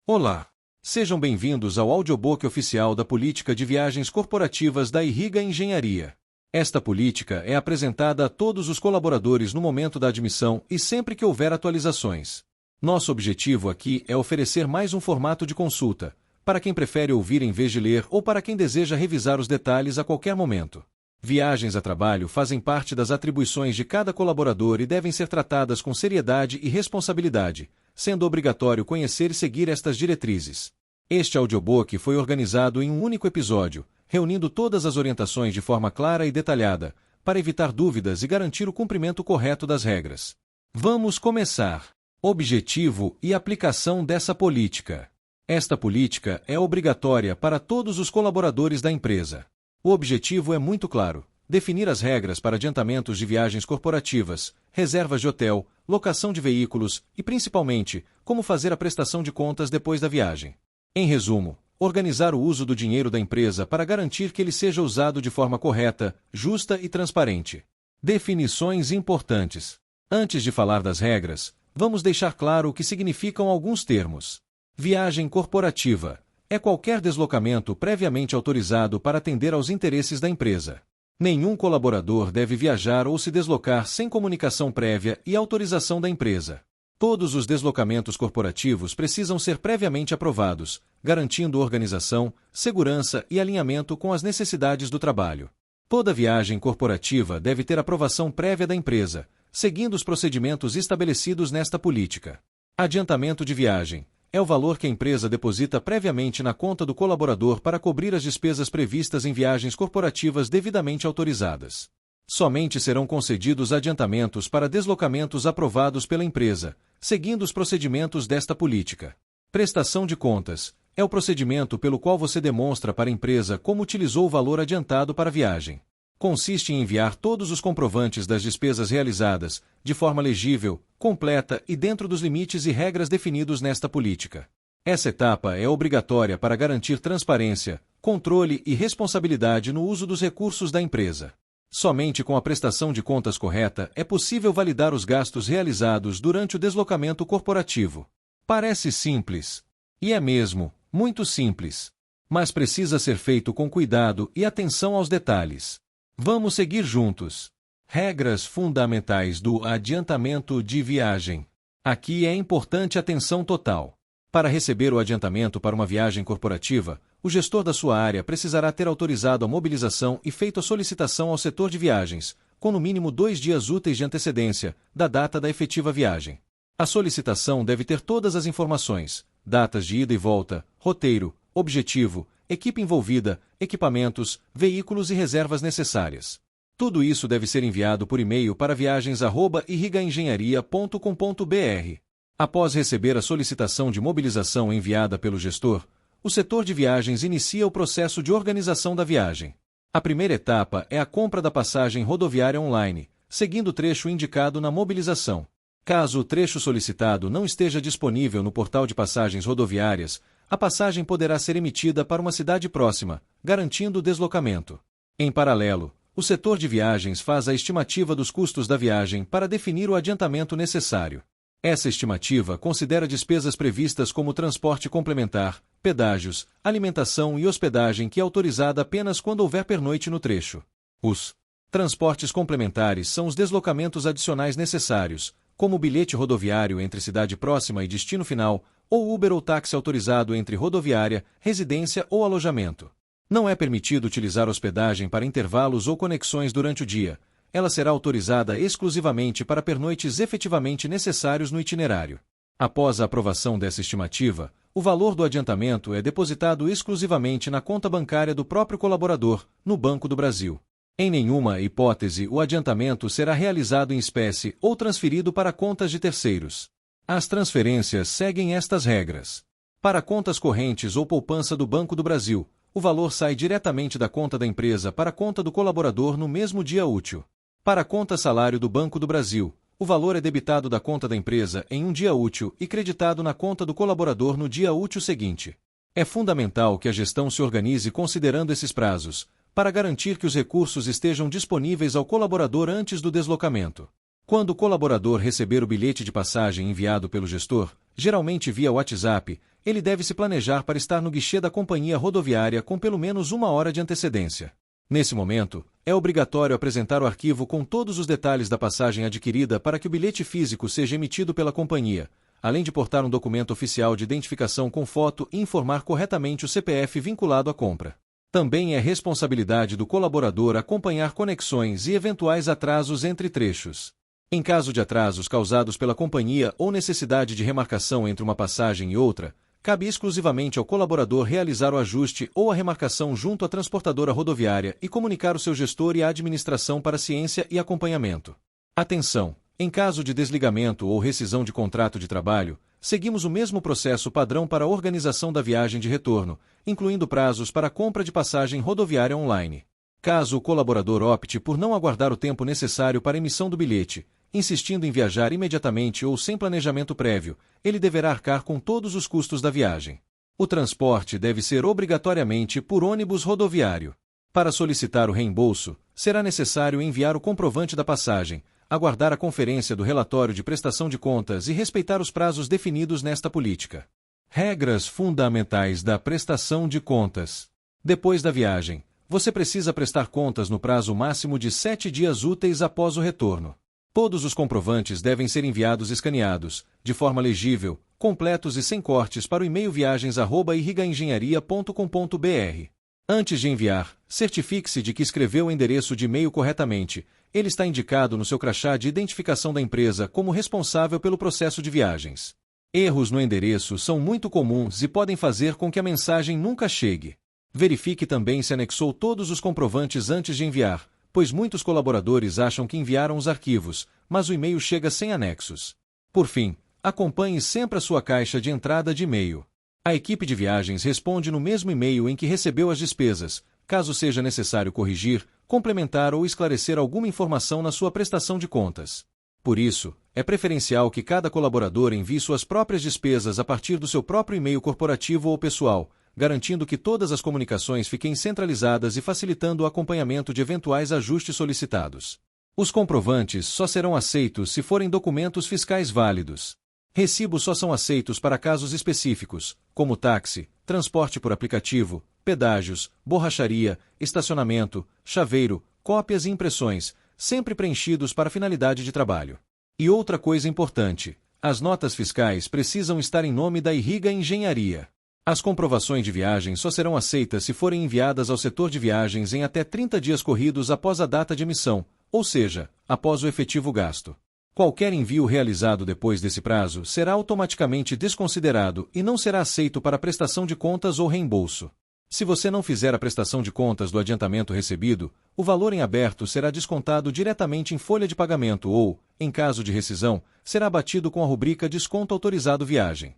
Olá! Sejam bem-vindos ao audiobook oficial da Política de Viagens Corporativas da Irriga Engenharia. Esta política é apresentada a todos os colaboradores no momento da admissão e sempre que houver atualizações. Nosso objetivo aqui é oferecer mais um formato de consulta, para quem prefere ouvir em vez de ler ou para quem deseja revisar os detalhes a qualquer momento. Viagens a trabalho fazem parte das atribuições de cada colaborador e devem ser tratadas com seriedade e responsabilidade, sendo obrigatório conhecer e seguir estas diretrizes. Este audiobook foi organizado em um único episódio, reunindo todas as orientações de forma clara e detalhada, para evitar dúvidas e garantir o cumprimento correto das regras. Vamos começar. Objetivo e aplicação dessa política. Esta política é obrigatória para todos os colaboradores da empresa. O objetivo é muito claro: definir as regras para adiantamentos de viagens corporativas, reservas de hotel, locação de veículos e, principalmente, como fazer a prestação de contas depois da viagem. Em resumo, organizar o uso do dinheiro da empresa para garantir que ele seja usado de forma correta, justa e transparente. Definições importantes. Antes de falar das regras, vamos deixar claro o que significam alguns termos. Viagem corporativa é qualquer deslocamento previamente autorizado para atender aos interesses da empresa. Nenhum colaborador deve viajar ou se deslocar sem comunicação prévia e autorização da empresa. Todos os deslocamentos corporativos precisam ser previamente aprovados, garantindo organização, segurança e alinhamento com as necessidades do trabalho. Toda viagem corporativa deve ter aprovação prévia da empresa, seguindo os procedimentos estabelecidos nesta política. Adiantamento de viagem é o valor que a empresa deposita previamente na conta do colaborador para cobrir as despesas previstas em viagens corporativas devidamente autorizadas. Somente serão concedidos adiantamentos para deslocamentos aprovados pela empresa, seguindo os procedimentos desta política. Prestação de contas é o procedimento pelo qual você demonstra para a empresa como utilizou o valor adiantado para a viagem. Consiste em enviar todos os comprovantes das despesas realizadas, de forma legível, completa e dentro dos limites e regras definidos nesta política. Essa etapa é obrigatória para garantir transparência, controle e responsabilidade no uso dos recursos da empresa. Somente com a prestação de contas correta é possível validar os gastos realizados durante o deslocamento corporativo. Parece simples. E é mesmo, muito simples. Mas precisa ser feito com cuidado e atenção aos detalhes. Vamos seguir juntos. Regras fundamentais do adiantamento de viagem. Aqui é importante atenção total. Para receber o adiantamento para uma viagem corporativa, o gestor da sua área precisará ter autorizado a mobilização e feito a solicitação ao setor de viagens, com no mínimo 2 dias úteis de antecedência da data da efetiva viagem. A solicitação deve ter todas as informações: datas de ida e volta, roteiro, objetivo, equipe envolvida, equipamentos, veículos e reservas necessárias. Tudo isso deve ser enviado por e-mail para viagens@irrigaengenharia.com.br. Após receber a solicitação de mobilização enviada pelo gestor, o setor de viagens inicia o processo de organização da viagem. A primeira etapa é a compra da passagem rodoviária online, seguindo o trecho indicado na mobilização. Caso o trecho solicitado não esteja disponível no portal de passagens rodoviárias, a passagem poderá ser emitida para uma cidade próxima, garantindo o deslocamento. Em paralelo, o setor de viagens faz a estimativa dos custos da viagem para definir o adiantamento necessário. Essa estimativa considera despesas previstas como transporte complementar, pedágios, alimentação e hospedagem que é autorizada apenas quando houver pernoite no trecho. Os transportes complementares são os deslocamentos adicionais necessários, como bilhete rodoviário entre cidade próxima e destino final, ou Uber ou táxi autorizado entre rodoviária, residência ou alojamento. Não é permitido utilizar hospedagem para intervalos ou conexões durante o dia. Ela será autorizada exclusivamente para pernoites efetivamente necessários no itinerário. Após a aprovação dessa estimativa, o valor do adiantamento é depositado exclusivamente na conta bancária do próprio colaborador, no Banco do Brasil. Em nenhuma hipótese o adiantamento será realizado em espécie ou transferido para contas de terceiros. As transferências seguem estas regras. Para contas correntes ou poupança do Banco do Brasil, o valor sai diretamente da conta da empresa para a conta do colaborador no mesmo dia útil. Para a conta salário do Banco do Brasil, o valor é debitado da conta da empresa em um dia útil e creditado na conta do colaborador no dia útil seguinte. É fundamental que a gestão se organize considerando esses prazos, para garantir que os recursos estejam disponíveis ao colaborador antes do deslocamento. Quando o colaborador receber o bilhete de passagem enviado pelo gestor, geralmente via WhatsApp, ele deve se planejar para estar no guichê da companhia rodoviária com pelo menos 1 hora de antecedência. Nesse momento, é obrigatório apresentar o arquivo com todos os detalhes da passagem adquirida para que o bilhete físico seja emitido pela companhia, além de portar um documento oficial de identificação com foto e informar corretamente o CPF vinculado à compra. Também é responsabilidade do colaborador acompanhar conexões e eventuais atrasos entre trechos. Em caso de atrasos causados pela companhia ou necessidade de remarcação entre uma passagem e outra, cabe exclusivamente ao colaborador realizar o ajuste ou a remarcação junto à transportadora rodoviária e comunicar o seu gestor e a administração para ciência e acompanhamento. Atenção! Em caso de desligamento ou rescisão de contrato de trabalho, seguimos o mesmo processo padrão para a organização da viagem de retorno, incluindo prazos para a compra de passagem rodoviária online. Caso o colaborador opte por não aguardar o tempo necessário para a emissão do bilhete, insistindo em viajar imediatamente ou sem planejamento prévio, ele deverá arcar com todos os custos da viagem. O transporte deve ser obrigatoriamente por ônibus rodoviário. Para solicitar o reembolso, será necessário enviar o comprovante da passagem, aguardar a conferência do relatório de prestação de contas e respeitar os prazos definidos nesta política. Regras fundamentais da prestação de contas. Depois da viagem, você precisa prestar contas no prazo máximo de 7 dias úteis após o retorno. Todos os comprovantes devem ser enviados escaneados, de forma legível, completos e sem cortes para o e-mail viagens@irrigaengenharia.com.br. Antes de enviar, certifique-se de que escreveu o endereço de e-mail corretamente. Ele está indicado no seu crachá de identificação da empresa como responsável pelo processo de viagens. Erros no endereço são muito comuns e podem fazer com que a mensagem nunca chegue. Verifique também se anexou todos os comprovantes antes de enviar, pois muitos colaboradores acham que enviaram os arquivos, mas o e-mail chega sem anexos. Por fim, acompanhe sempre a sua caixa de entrada de e-mail. A equipe de viagens responde no mesmo e-mail em que recebeu as despesas, caso seja necessário corrigir, complementar ou esclarecer alguma informação na sua prestação de contas. Por isso, é preferencial que cada colaborador envie suas próprias despesas a partir do seu próprio e-mail corporativo ou pessoal, garantindo que todas as comunicações fiquem centralizadas e facilitando o acompanhamento de eventuais ajustes solicitados. Os comprovantes só serão aceitos se forem documentos fiscais válidos. Recibos só são aceitos para casos específicos, como táxi, transporte por aplicativo, pedágios, borracharia, estacionamento, chaveiro, cópias e impressões, sempre preenchidos para finalidade de trabalho. E outra coisa importante, as notas fiscais precisam estar em nome da Irriga Engenharia. As comprovações de viagem só serão aceitas se forem enviadas ao setor de viagens em até 30 dias corridos após a data de emissão, ou seja, após o efetivo gasto. Qualquer envio realizado depois desse prazo será automaticamente desconsiderado e não será aceito para prestação de contas ou reembolso. Se você não fizer a prestação de contas do adiantamento recebido, o valor em aberto será descontado diretamente em folha de pagamento ou, em caso de rescisão, será abatido com a rubrica Desconto Autorizado Viagem.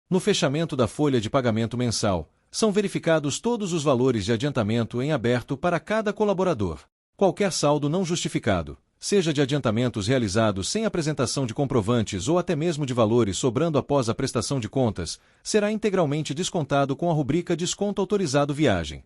No fechamento da folha de pagamento mensal, são verificados todos os valores de adiantamento em aberto para cada colaborador. Qualquer saldo não justificado, seja de adiantamentos realizados sem apresentação de comprovantes ou até mesmo de valores sobrando após a prestação de contas, será integralmente descontado com a rubrica Desconto Autorizado Viagem.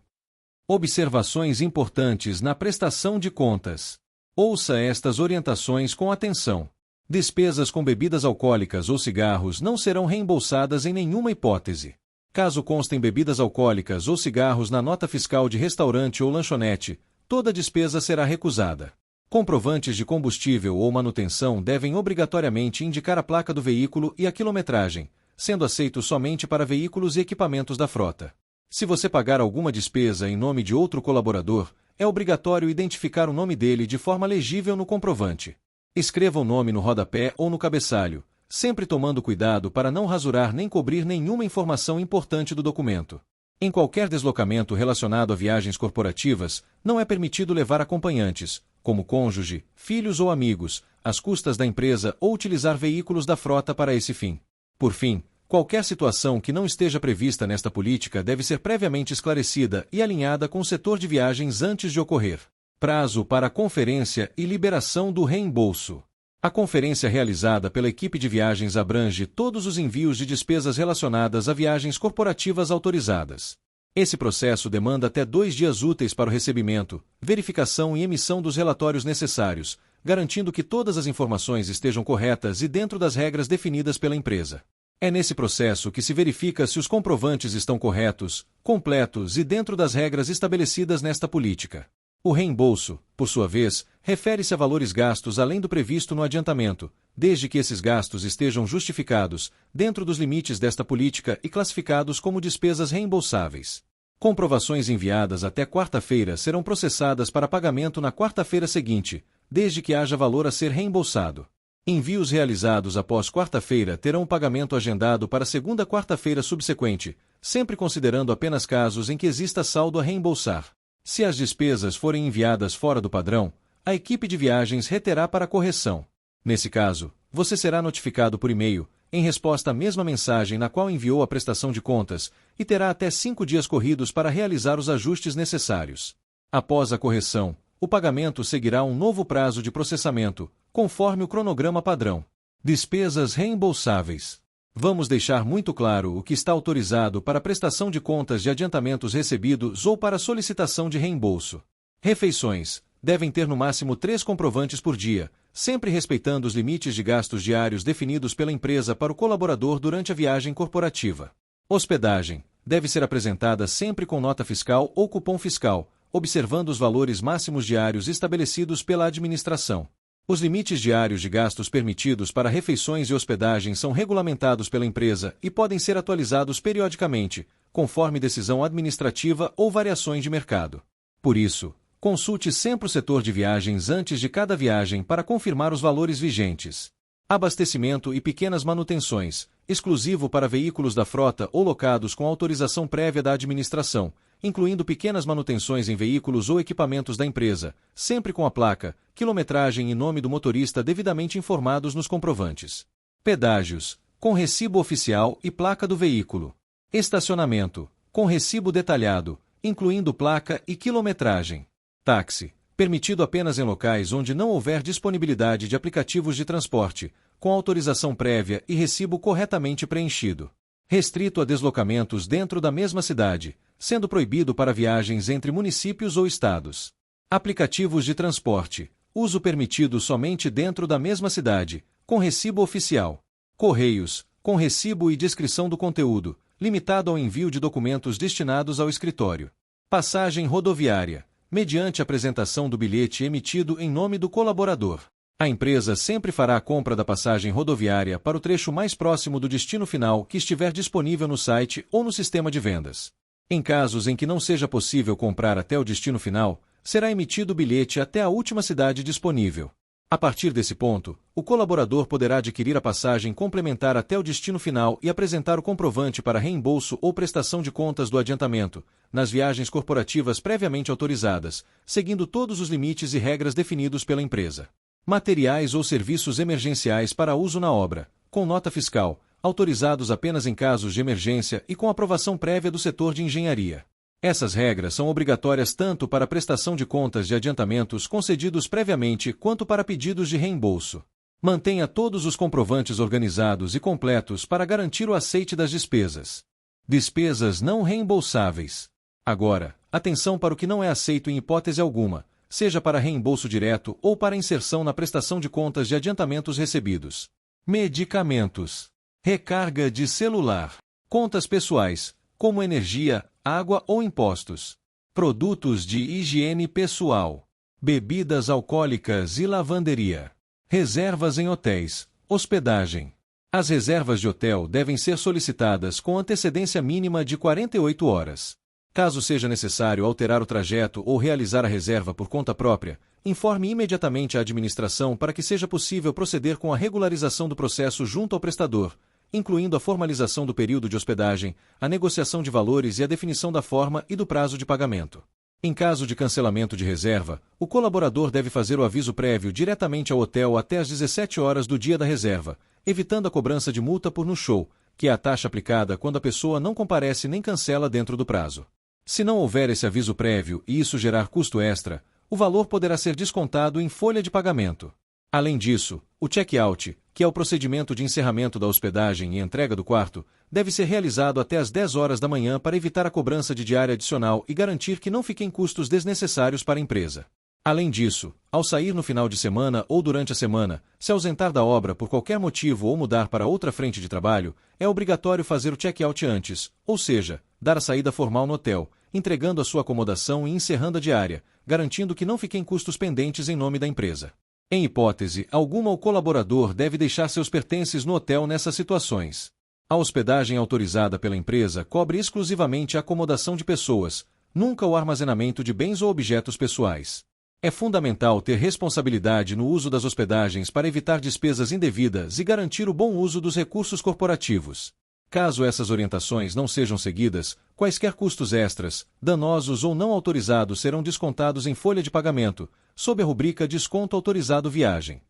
Observações importantes na prestação de contas. Ouça estas orientações com atenção. Despesas com bebidas alcoólicas ou cigarros não serão reembolsadas em nenhuma hipótese. Caso constem bebidas alcoólicas ou cigarros na nota fiscal de restaurante ou lanchonete, toda despesa será recusada. Comprovantes de combustível ou manutenção devem obrigatoriamente indicar a placa do veículo e a quilometragem, sendo aceitos somente para veículos e equipamentos da frota. Se você pagar alguma despesa em nome de outro colaborador, é obrigatório identificar o nome dele de forma legível no comprovante. Escreva o nome no rodapé ou no cabeçalho, sempre tomando cuidado para não rasurar nem cobrir nenhuma informação importante do documento. Em qualquer deslocamento relacionado a viagens corporativas, não é permitido levar acompanhantes, como cônjuge, filhos ou amigos, às custas da empresa ou utilizar veículos da frota para esse fim. Por fim, qualquer situação que não esteja prevista nesta política deve ser previamente esclarecida e alinhada com o setor de viagens antes de ocorrer. Prazo para a conferência e liberação do reembolso. A conferência realizada pela equipe de viagens abrange todos os envios de despesas relacionadas a viagens corporativas autorizadas. Esse processo demanda até 2 dias úteis para o recebimento, verificação e emissão dos relatórios necessários, garantindo que todas as informações estejam corretas e dentro das regras definidas pela empresa. É nesse processo que se verifica se os comprovantes estão corretos, completos e dentro das regras estabelecidas nesta política. O reembolso, por sua vez, refere-se a valores gastos além do previsto no adiantamento, desde que esses gastos estejam justificados, dentro dos limites desta política e classificados como despesas reembolsáveis. Comprovações enviadas até quarta-feira serão processadas para pagamento na quarta-feira seguinte, desde que haja valor a ser reembolsado. Envios realizados após quarta-feira terão o pagamento agendado para a segunda quarta-feira subsequente, sempre considerando apenas casos em que exista saldo a reembolsar. Se as despesas forem enviadas fora do padrão, a equipe de viagens reterá para correção. Nesse caso, você será notificado por e-mail, em resposta à mesma mensagem na qual enviou a prestação de contas, e terá até 5 dias corridos para realizar os ajustes necessários. Após a correção, o pagamento seguirá um novo prazo de processamento, conforme o cronograma padrão. Despesas reembolsáveis. Vamos deixar muito claro o que está autorizado para prestação de contas de adiantamentos recebidos ou para solicitação de reembolso. Refeições. Devem ter no máximo 3 comprovantes por dia, sempre respeitando os limites de gastos diários definidos pela empresa para o colaborador durante a viagem corporativa. Hospedagem. Deve ser apresentada sempre com nota fiscal ou cupom fiscal, observando os valores máximos diários estabelecidos pela administração. Os limites diários de gastos permitidos para refeições e hospedagem são regulamentados pela empresa e podem ser atualizados periodicamente, conforme decisão administrativa ou variações de mercado. Por isso, consulte sempre o setor de viagens antes de cada viagem para confirmar os valores vigentes. Abastecimento e pequenas manutenções, exclusivo para veículos da frota ou locados com autorização prévia da administração, incluindo pequenas manutenções em veículos ou equipamentos da empresa, sempre com a placa, quilometragem e nome do motorista devidamente informados nos comprovantes. Pedágios, com recibo oficial e placa do veículo. Estacionamento, com recibo detalhado, incluindo placa e quilometragem. Táxi, permitido apenas em locais onde não houver disponibilidade de aplicativos de transporte, com autorização prévia e recibo corretamente preenchido. Restrito a deslocamentos dentro da mesma cidade, sendo proibido para viagens entre municípios ou estados. Aplicativos de transporte, uso permitido somente dentro da mesma cidade, com recibo oficial. Correios, com recibo e descrição do conteúdo, limitado ao envio de documentos destinados ao escritório. Passagem rodoviária, mediante apresentação do bilhete emitido em nome do colaborador. A empresa sempre fará a compra da passagem rodoviária para o trecho mais próximo do destino final que estiver disponível no site ou no sistema de vendas. Em casos em que não seja possível comprar até o destino final, será emitido o bilhete até a última cidade disponível. A partir desse ponto, o colaborador poderá adquirir a passagem complementar até o destino final e apresentar o comprovante para reembolso ou prestação de contas do adiantamento, nas viagens corporativas previamente autorizadas, seguindo todos os limites e regras definidos pela empresa. Materiais ou serviços emergenciais para uso na obra, com nota fiscal, autorizados apenas em casos de emergência e com aprovação prévia do setor de engenharia. Essas regras são obrigatórias tanto para a prestação de contas de adiantamentos concedidos previamente quanto para pedidos de reembolso. Mantenha todos os comprovantes organizados e completos para garantir o aceite das despesas. Despesas não reembolsáveis. Agora, atenção para o que não é aceito em hipótese alguma, seja para reembolso direto ou para inserção na prestação de contas de adiantamentos recebidos. Medicamentos. Recarga de celular. Contas pessoais, como energia, água ou impostos. Produtos de higiene pessoal. Bebidas alcoólicas e lavanderia. Reservas em hotéis. Hospedagem. As reservas de hotel devem ser solicitadas com antecedência mínima de 48 horas. Caso seja necessário alterar o trajeto ou realizar a reserva por conta própria, informe imediatamente a administração para que seja possível proceder com a regularização do processo junto ao prestador, incluindo a formalização do período de hospedagem, a negociação de valores e a definição da forma e do prazo de pagamento. Em caso de cancelamento de reserva, o colaborador deve fazer o aviso prévio diretamente ao hotel até às 17 horas do dia da reserva, evitando a cobrança de multa por no-show, que é a taxa aplicada quando a pessoa não comparece nem cancela dentro do prazo. Se não houver esse aviso prévio e isso gerar custo extra, o valor poderá ser descontado em folha de pagamento. Além disso, o check-out, que é o procedimento de encerramento da hospedagem e entrega do quarto, deve ser realizado até às 10 horas da manhã para evitar a cobrança de diária adicional e garantir que não fiquem custos desnecessários para a empresa. Além disso, ao sair no final de semana ou durante a semana, se ausentar da obra por qualquer motivo ou mudar para outra frente de trabalho, é obrigatório fazer o check-out antes, ou seja, dar a saída formal no hotel, entregando a sua acomodação e encerrando a diária, garantindo que não fiquem custos pendentes em nome da empresa. Em hipótese alguma, o colaborador deve deixar seus pertences no hotel nessas situações. A hospedagem autorizada pela empresa cobre exclusivamente a acomodação de pessoas, nunca o armazenamento de bens ou objetos pessoais. É fundamental ter responsabilidade no uso das hospedagens para evitar despesas indevidas e garantir o bom uso dos recursos corporativos. Caso essas orientações não sejam seguidas, quaisquer custos extras, danosos ou não autorizados serão descontados em folha de pagamento, sob a rubrica Desconto Autorizado Viagem.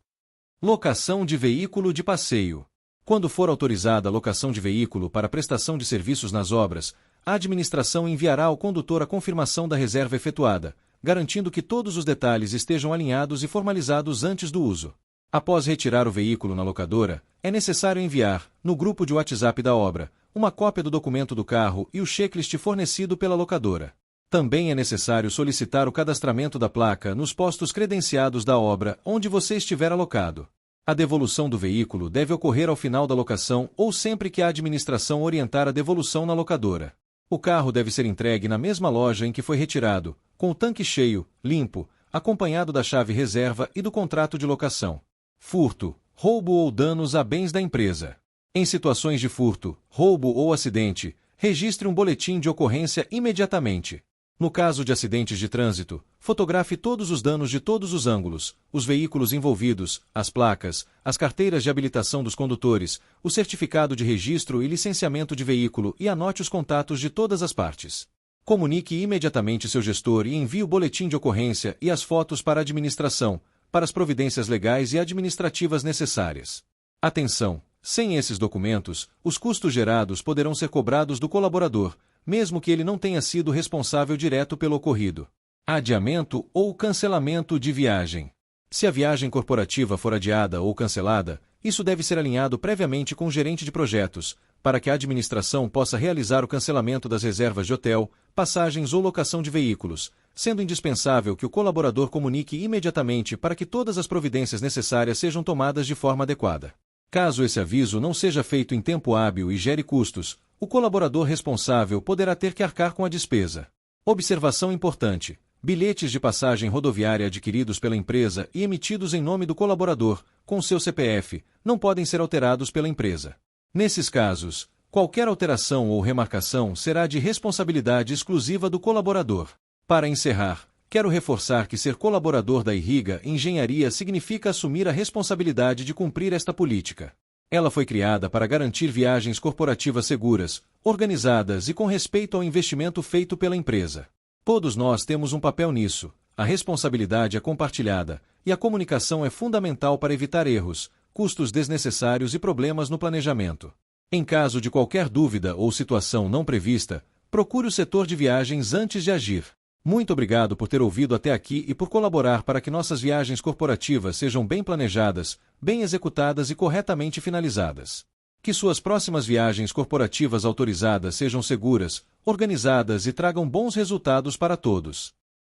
Locação de veículo de passeio. Quando for autorizada a locação de veículo para prestação de serviços nas obras, a administração enviará ao condutor a confirmação da reserva efetuada, garantindo que todos os detalhes estejam alinhados e formalizados antes do uso. Após retirar o veículo na locadora, é necessário enviar, no grupo de WhatsApp da obra, uma cópia do documento do carro e o checklist fornecido pela locadora. Também é necessário solicitar o cadastramento da placa nos postos credenciados da obra onde você estiver alocado. A devolução do veículo deve ocorrer ao final da locação ou sempre que a administração orientar a devolução na locadora. O carro deve ser entregue na mesma loja em que foi retirado, com o tanque cheio, limpo, acompanhado da chave reserva e do contrato de locação. Furto, roubo ou danos a bens da empresa. Em situações de furto, roubo ou acidente, registre um boletim de ocorrência imediatamente. No caso de acidentes de trânsito, fotografe todos os danos de todos os ângulos, os veículos envolvidos, as placas, as carteiras de habilitação dos condutores, o certificado de registro e licenciamento de veículo e anote os contatos de todas as partes. Comunique imediatamente seu gestor e envie o boletim de ocorrência e as fotos para a administração, para as providências legais e administrativas necessárias. Atenção! Sem esses documentos, os custos gerados poderão ser cobrados do colaborador, mesmo que ele não tenha sido responsável direto pelo ocorrido. Adiamento ou cancelamento de viagem. Se a viagem corporativa for adiada ou cancelada, isso deve ser alinhado previamente com o gerente de projetos, para que a administração possa realizar o cancelamento das reservas de hotel, passagens ou locação de veículos, sendo indispensável que o colaborador comunique imediatamente para que todas as providências necessárias sejam tomadas de forma adequada. Caso esse aviso não seja feito em tempo hábil e gere custos, o colaborador responsável poderá ter que arcar com a despesa. Observação importante: bilhetes de passagem rodoviária adquiridos pela empresa e emitidos em nome do colaborador, com seu CPF, não podem ser alterados pela empresa. Nesses casos, qualquer alteração ou remarcação será de responsabilidade exclusiva do colaborador. Para encerrar, quero reforçar que ser colaborador da Irriga Engenharia significa assumir a responsabilidade de cumprir esta política. Ela foi criada para garantir viagens corporativas seguras, organizadas e com respeito ao investimento feito pela empresa. Todos nós temos um papel nisso, a responsabilidade é compartilhada, e a comunicação é fundamental para evitar erros, custos desnecessários e problemas no planejamento. Em caso de qualquer dúvida ou situação não prevista, procure o setor de viagens antes de agir. Muito obrigado por ter ouvido até aqui e por colaborar para que nossas viagens corporativas sejam bem planejadas, bem executadas e corretamente finalizadas. Que suas próximas viagens corporativas autorizadas sejam seguras, organizadas e tragam bons resultados para todos.